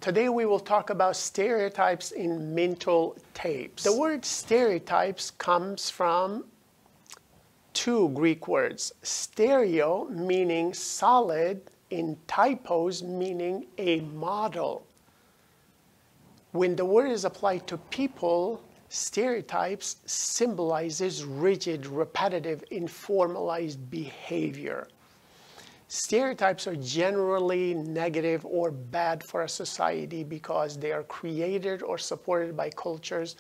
Today we will talk about stereotypes in mental tapes. The word stereotypes comes from two Greek words. Stereo meaning solid, in typos meaning a model. When the word is applied to people, stereotypes symbolizes rigid, repetitive, informalized behavior. Stereotypes are generally negative or bad for a society because they are created or supported by cultures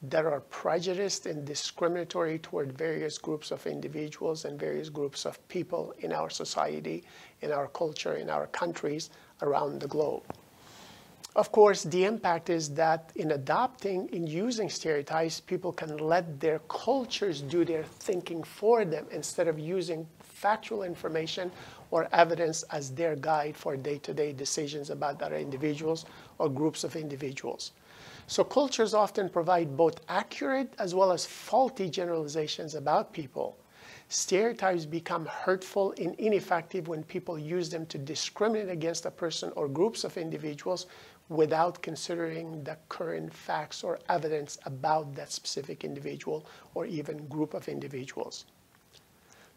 that are prejudiced and discriminatory toward various groups of individuals and various groups of people in our society, in our culture, in our countries around the globe. Of course, the impact is that in adopting, in using stereotypes, people can let their cultures do their thinking for them instead of using factual information or evidence as their guide for day-to-day decisions about other individuals or groups of individuals. So cultures often provide both accurate as well as faulty generalizations about people. Stereotypes become hurtful and ineffective when people use them to discriminate against a person or groups of individuals without considering the current facts or evidence about that specific individual or even group of individuals.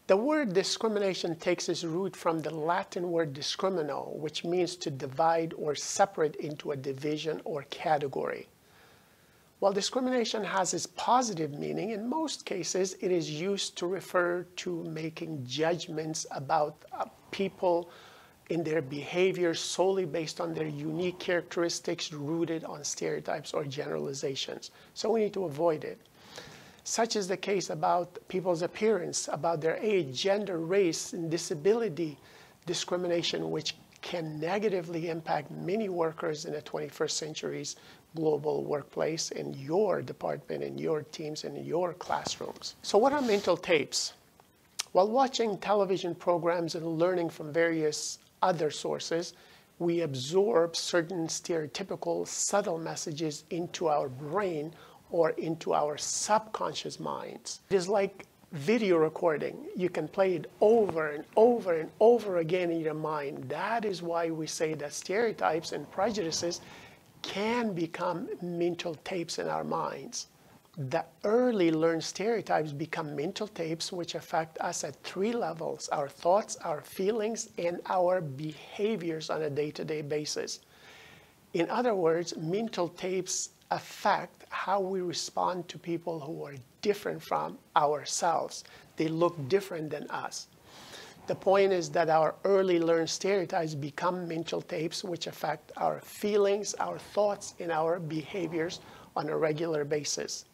The word discrimination takes its root from the Latin word discrimino, which means to divide or separate into a division or category. While discrimination has its positive meaning, in most cases it is used to refer to making judgments about people in their behavior solely based on their unique characteristics rooted on stereotypes or generalizations. So we need to avoid it. Such is the case about people's appearance, about their age, gender, race, and disability discrimination, which can negatively impact many workers in the 21st century's global workplace, in your department, in your teams, and in your classrooms. So what are mental tapes? While watching television programs and learning from various other sources, we absorb certain stereotypical subtle messages into our brain or into our subconscious minds. It is like video recording. You can play it over and over and over again in your mind. That is why we say that stereotypes and prejudices can become mental tapes in our minds. The early learned stereotypes become mental tapes which affect us at three levels: our thoughts, our feelings, and our behaviors on a day-to-day basis. In other words, mental tapes affect how we respond to people who are different from ourselves. They look different than us. The point is that our early learned stereotypes become mental tapes which affect our feelings, our thoughts, and our behaviors on a regular basis.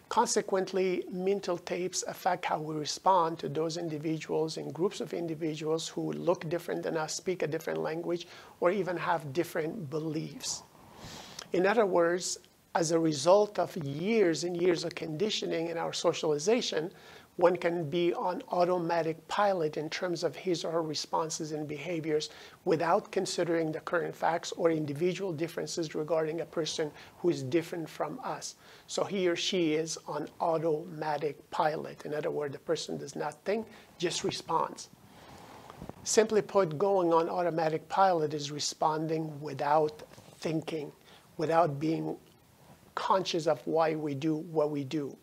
Consequently, mental tapes affect how we respond to those individuals and groups of individuals who look different than us, speak a different language, or even have different beliefs. In other words, as a result of years and years of conditioning in our socialization, one can be on automatic pilot in terms of his or her responses and behaviors without considering the current facts or individual differences regarding a person who is different from us. So he or she is on automatic pilot. In other words, the person does not think, just responds. Simply put, going on automatic pilot is responding without thinking, without being conscious of why we do what we do.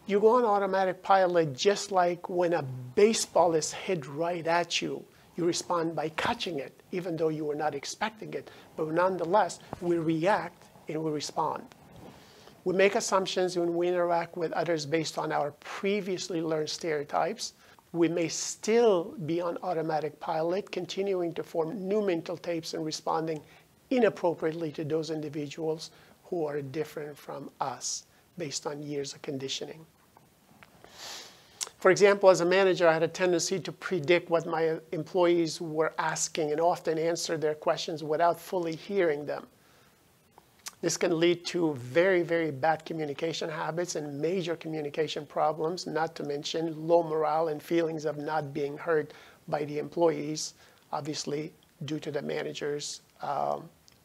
You go on automatic pilot just like when a baseball is hit right at you. You respond by catching it, even though you were not expecting it. But nonetheless, we react and we respond. We make assumptions when we interact with others based on our previously learned stereotypes. We may still be on automatic pilot, continuing to form new mental tapes and responding inappropriately to those individuals who are different from us based on years of conditioning. For example, as a manager, I had a tendency to predict what my employees were asking and often answer their questions without fully hearing them. This can lead to very, very bad communication habits and major communication problems, not to mention low morale and feelings of not being heard by the employees, obviously due to the manager's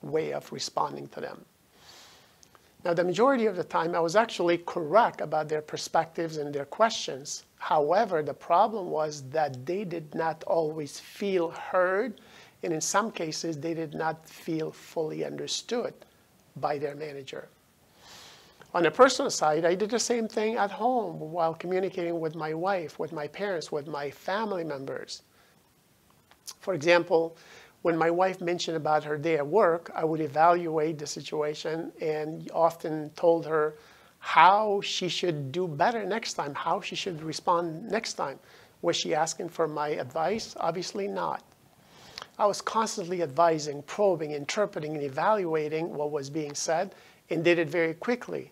way of responding to them. Now, the majority of the time, I was actually correct about their perspectives and their questions. However, the problem was that they did not always feel heard And in some cases, they did not feel fully understood by their manager. On a personal side, I did the same thing at home while communicating with my wife, with my parents, with my family members. For example, when my wife mentioned about her day at work, I would evaluate the situation and often told her how she should do better next time, how she should respond next time. Was she asking for my advice? Obviously not. I was constantly advising, probing, interpreting, and evaluating what was being said, and did it very quickly.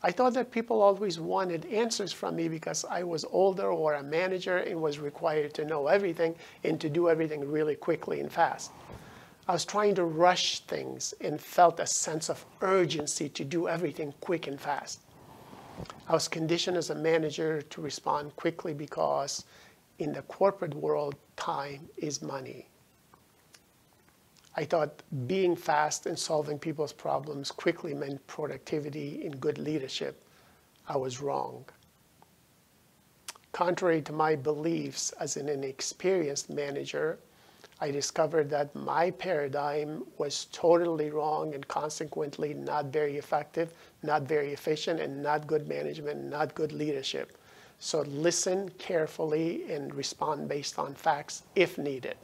I thought that people always wanted answers from me because I was older or a manager and was required to know everything and to do everything really quickly and fast. I was trying to rush things and felt a sense of urgency to do everything quick and fast. I was conditioned as a manager to respond quickly because in the corporate world, time is money. I thought being fast and solving people's problems quickly meant productivity and good leadership. I was wrong. Contrary to my beliefs as an inexperienced manager, I discovered that my paradigm was totally wrong and consequently not very effective, not very efficient, and not good management, not good leadership. So listen carefully and respond based on facts if needed.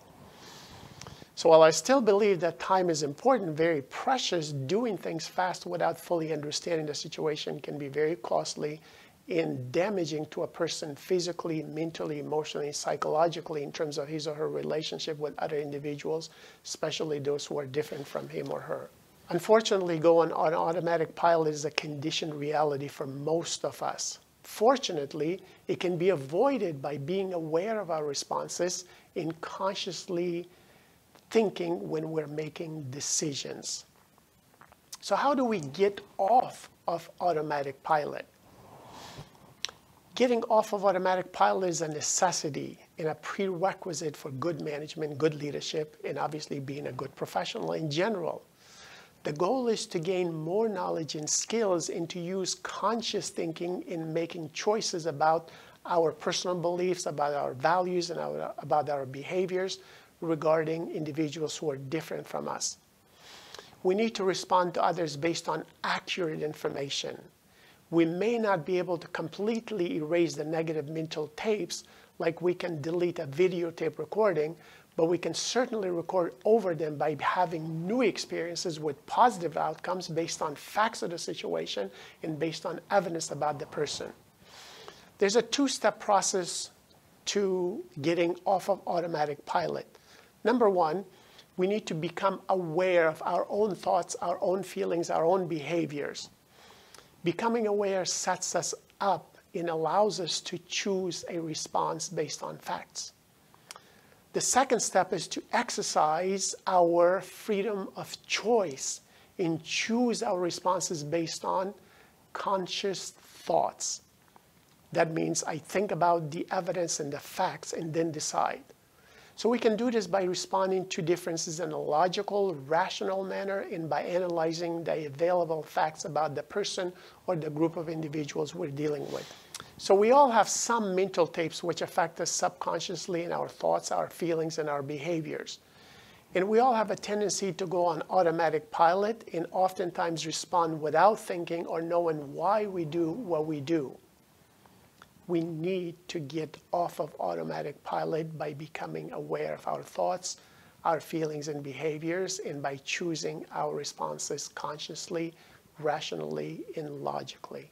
So while I still believe that time is important, very precious, doing things fast without fully understanding the situation can be very costly and damaging to a person physically, mentally, emotionally, psychologically in terms of his or her relationship with other individuals, especially those who are different from him or her. Unfortunately, going on automatic pilot is a conditioned reality for most of us. Fortunately, it can be avoided by being aware of our responses and consciously thinking when we're making decisions. So how do we get off of automatic pilot? Getting off of automatic pilot is a necessity and a prerequisite for good management, good leadership, and obviously being a good professional in general. The goal is to gain more knowledge and skills and to use conscious thinking in making choices about our personal beliefs, about our values, and about our behaviors regarding individuals who are different from us. We need to respond to others based on accurate information. We may not be able to completely erase the negative mental tapes like we can delete a videotape recording, but we can certainly record over them by having new experiences with positive outcomes based on facts of the situation and based on evidence about the person. There's a two-step process to getting off of automatic pilot. Number one, we need to become aware of our own thoughts, our own feelings, our own behaviors. Becoming aware sets us up and allows us to choose a response based on facts. The second step is to exercise our freedom of choice and choose our responses based on conscious thoughts. That means I think about the evidence and the facts and then decide. So we can do this by responding to differences in a logical, rational manner and by analyzing the available facts about the person or the group of individuals we're dealing with. So we all have some mental tapes which affect us subconsciously in our thoughts, our feelings, and our behaviors. And we all have a tendency to go on automatic pilot and oftentimes respond without thinking or knowing why we do what we do. We need to get off of automatic pilot by becoming aware of our thoughts, our feelings and behaviors, and by choosing our responses consciously, rationally, and logically.